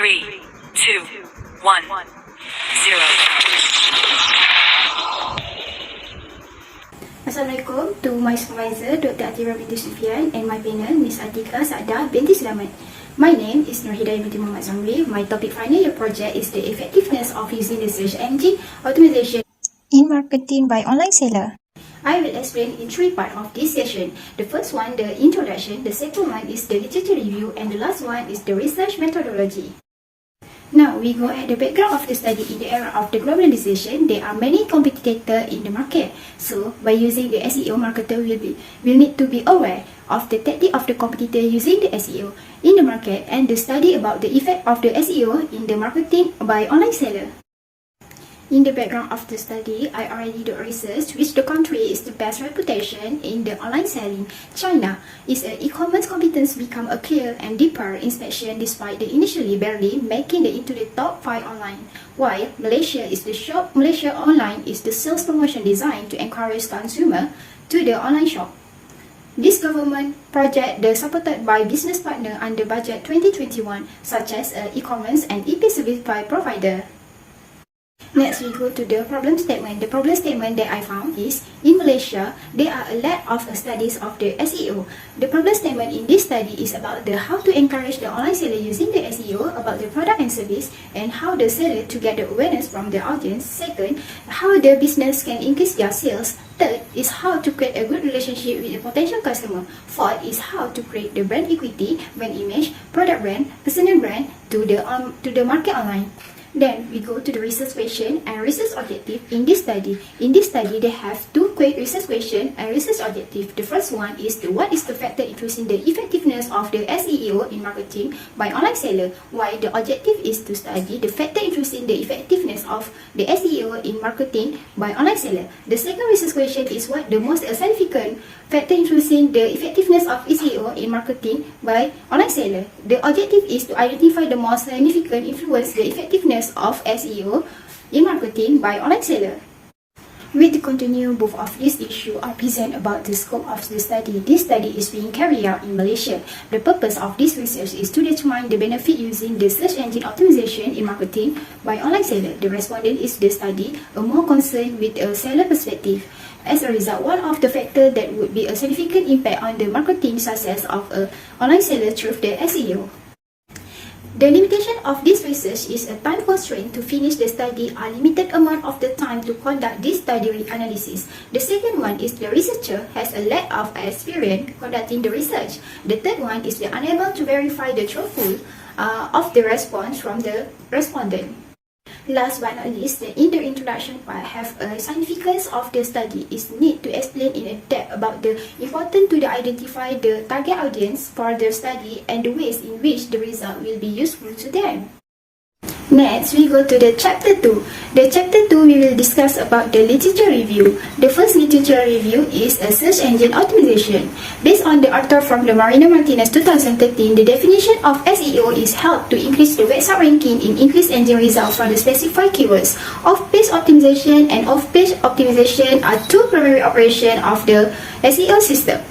3, 2, 1, 0. Assalamualaikum to my supervisor Dr. Atira binti Sufian and my panel Ms. Atika Saadah binti Selamat. My name is Nur Hidayah binti Muhammad Zamri. My topic final year project is the effectiveness of using the search engine optimization in marketing by online seller. I will explain in three parts of this session. The first one, the introduction, the second one is the literature review, and the last one is the research methodology. Now, we go at the background of the study. In the era of the globalization, there are many competitors in the market. So, by using the SEO, marketer will need to be aware of the tactic of the competitor using the SEO in the market and the study about the effect of the SEO in the marketing by online seller. In the background of the study, I already did research which the country is the best reputation in the online selling. China is an e-commerce competence become a clear and deeper inspection despite the initially barely making it into the top 5 online. While Malaysia is the shop, Malaysia Online is the sales promotion designed to encourage consumer to the online shop. This government project is supported by business partner under budget 2021 such as e-commerce and EP service provider. Next, we go to the problem statement. The problem statement that I found is, in Malaysia, there are a lot of studies of the SEO. The problem statement in this study is about the how to encourage the online seller using the SEO, about the product and service, and how the seller to get the awareness from the audience. Second, how the business can increase their sales. Third is how to create a good relationship with the potential customer. Fourth is how to create the brand equity, brand image, product brand, personal brand to the market online. Then we go to the research question and research objective in this study. In this study, they have two quick research question and research objective. The first one is what is the factor influencing the effectiveness of the SEO in marketing by online seller, while the objective is to study the factor influencing the effectiveness of the SEO in marketing by online seller. The second research question is what the most significant factor influencing the effectiveness of SEO in marketing by online seller. The objective is to identify the most significant influence the effectiveness of SEO in marketing by online seller. With the continue both of this issue are present about the scope of the study. This study is being carried out in Malaysia. The purpose of this research is to determine the benefit using the search engine optimization in marketing by online seller. The respondent is the study are more concerned with a seller perspective. As a result, one of the factors that would be a significant impact on the marketing success of a online seller through the SEO. The limitation of this research is a time constraint. To finish the study a limited amount of the time to conduct this study analysis. The second one is the researcher has a lack of experience conducting the research. The third one is the unable to verify the truthfulness of the response from the respondent. Last but not least, in the introduction part have a significance of the study is need to explain in depth about the important to identify the target audience for the study and the ways in which the result will be useful to them. Next, we go to the chapter 2. The chapter 2 we will discuss about the literature review. The first literature review is a search engine optimization. Based on the author from the Marina Martinez 2013, the definition of SEO is help to increase the website ranking in increased engine results from the specified keywords. Off-page optimization and off-page optimization are two primary operations of the SEO system.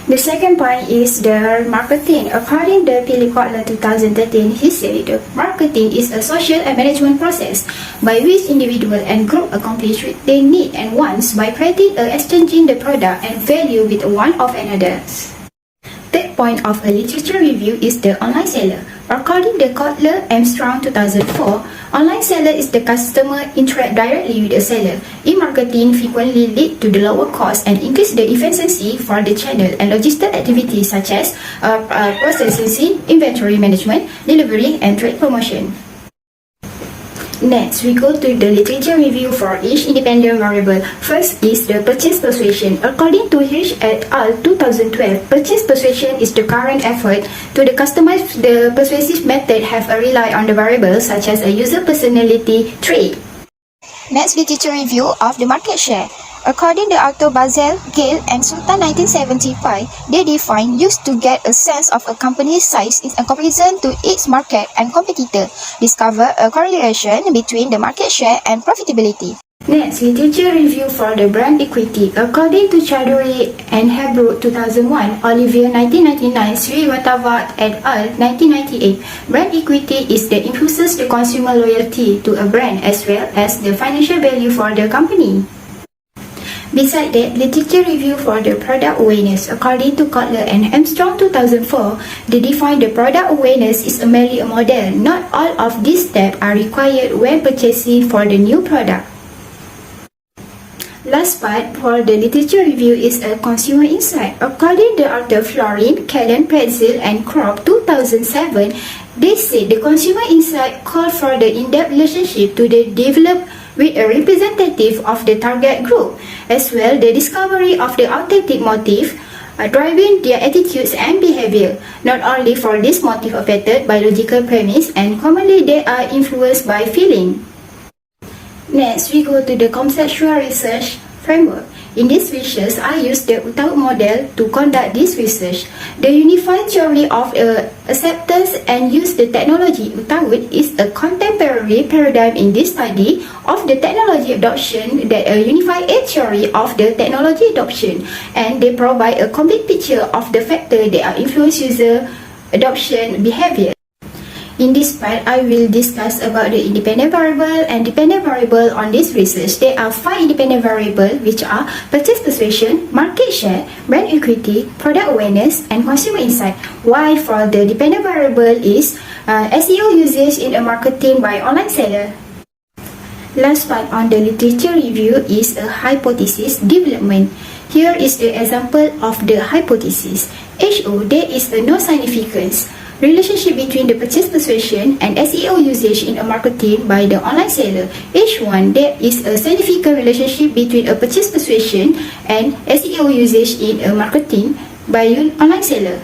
The second point is the marketing. According to Philip Kotler 2013, he said the marketing is a social and management process by which individual and group accomplish what they need and wants by creating or exchanging the product and value with one of another. Third point of a literature review is the online seller. According to Kotler Armstrong 2004, online seller is the customer interact directly with the seller. In marketing frequently lead to the lower cost and increase the efficiency for the channel and logistic activities such as processing, inventory management, delivery and trade promotion. Next, we go to the literature review for each independent variable. First is the purchase persuasion. According to Hirsch et al. 2012, purchase persuasion is the current effort to customize the persuasive method have a rely on the variables such as a user personality trait. Next, literature review of the market share. According to Arthur Basel, Gale, and Sultan 1975, they define use to get a sense of a company's size in comparison to its market and competitor. Discover a correlation between the market share and profitability. Next, literature review for the brand equity. According to Chowdhury and Hebrew 2001, Olivier 1999, Srivatava et al. 1998, brand equity is the influences the consumer loyalty to a brand as well as the financial value for the company. Besides that, literature review for the product awareness. According to Kotler and Armstrong 2004, they define the product awareness is merely a model. Not all of these steps are required when purchasing for the new product. Last part for the literature review is a consumer insight. According to author Florin, Kellen, Pretzel, and Kropp 2007, they said the consumer insight called for the in-depth relationship to the develop with a representative of the target group, as well the discovery of the authentic motive driving their attitudes and behavior. Not only for this motive affected by logical premise, and commonly they are influenced by feeling. Next, we go to the conceptual research framework. In this research, I use the Utaud model to conduct this research. The unified theory of acceptance and use the technology Utaud is a contemporary paradigm in this study of the technology adoption that a unified theory of the technology adoption, and they provide a complete picture of the factors that are influence user adoption behavior. In this part, I will discuss about the independent variable and dependent variable on this research. There are 5 independent variables which are purchase persuasion, market share, brand equity, product awareness, and consumer insight. While for the dependent variable is SEO usage in a marketing by online seller. Last part on the literature review is a hypothesis development. Here is the example of the hypothesis. HO, there is a no significance relationship between the purchase persuasion and SEO usage in a marketing by the online seller. H1, there is a significant relationship between a purchase persuasion and SEO usage in a marketing by an online seller.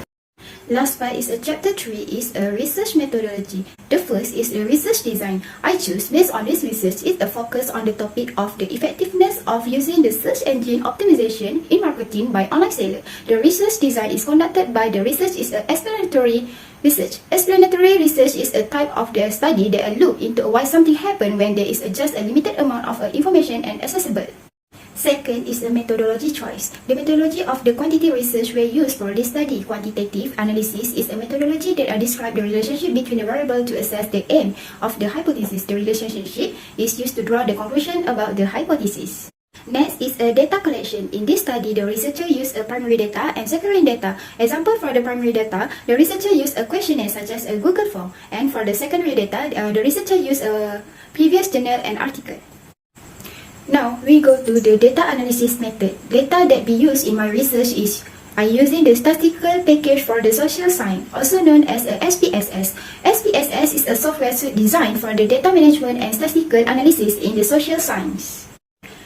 Last part is a chapter 3 is a research methodology. The first is the research design. I choose based on this research is a focus on the topic of the effectiveness of using the search engine optimization in marketing by online seller. The research design is conducted by the research is an explanatory research. Explanatory research is a type of the study that look into why something happened when there is just a limited amount of information and accessible. Second is the methodology choice. The methodology of the quantitative research were used for this study. Quantitative analysis is a methodology that describes the relationship between the variable to assess the aim of the hypothesis. The relationship is used to draw the conclusion about the hypothesis. Next is a data collection. In this study, the researcher used a primary data and secondary data. Example for the primary data, the researcher used a questionnaire such as a Google form. And for the secondary data, the researcher used a previous journal and article. Now, we go to the data analysis method. Data that be used in my research is using the statistical package for the social science, also known as a SPSS. SPSS is a software suite designed for the data management and statistical analysis in the social science.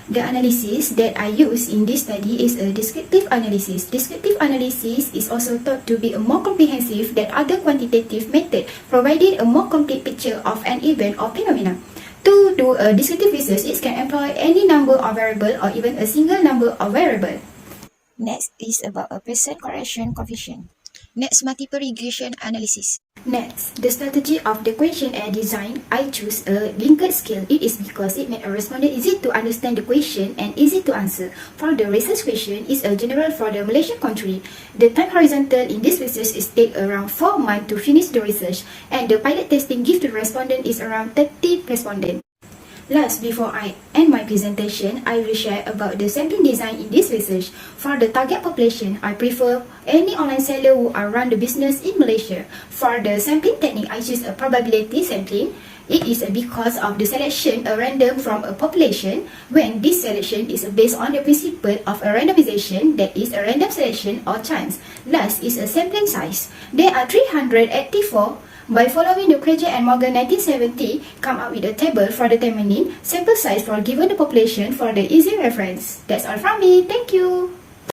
The analysis that I use in this study is a descriptive analysis. Descriptive analysis is also thought to be a more comprehensive than other quantitative method, providing a more complete picture of an event or phenomena. To do a descriptive research, it can employ any number of variables or even a single number of variables. Next is about a percent correction coefficient. Next, multiple regression analysis. Next, the strategy of the questionnaire design, I choose a linked scale. It is because it makes a respondent easy to understand the question and easy to answer. For the research question, is a general for the Malaysian country. The time horizontal in this research is take around 4 months to finish the research, and the pilot testing given to the respondent is around 30 respondents. Last, before I end my presentation, I will share about the sampling design in this research. For the target population, I prefer any online seller who are run the business in Malaysia. For the sampling technique, I choose a probability sampling. It is because of the selection a random from a population when this selection is based on the principle of a randomization, that is a random selection or chance. Last is a sampling size. There are 384. By following the Craig and Morgan 1970, come up with a table for determining sample size for given the population for the easy reference. That's all from me. Thank you.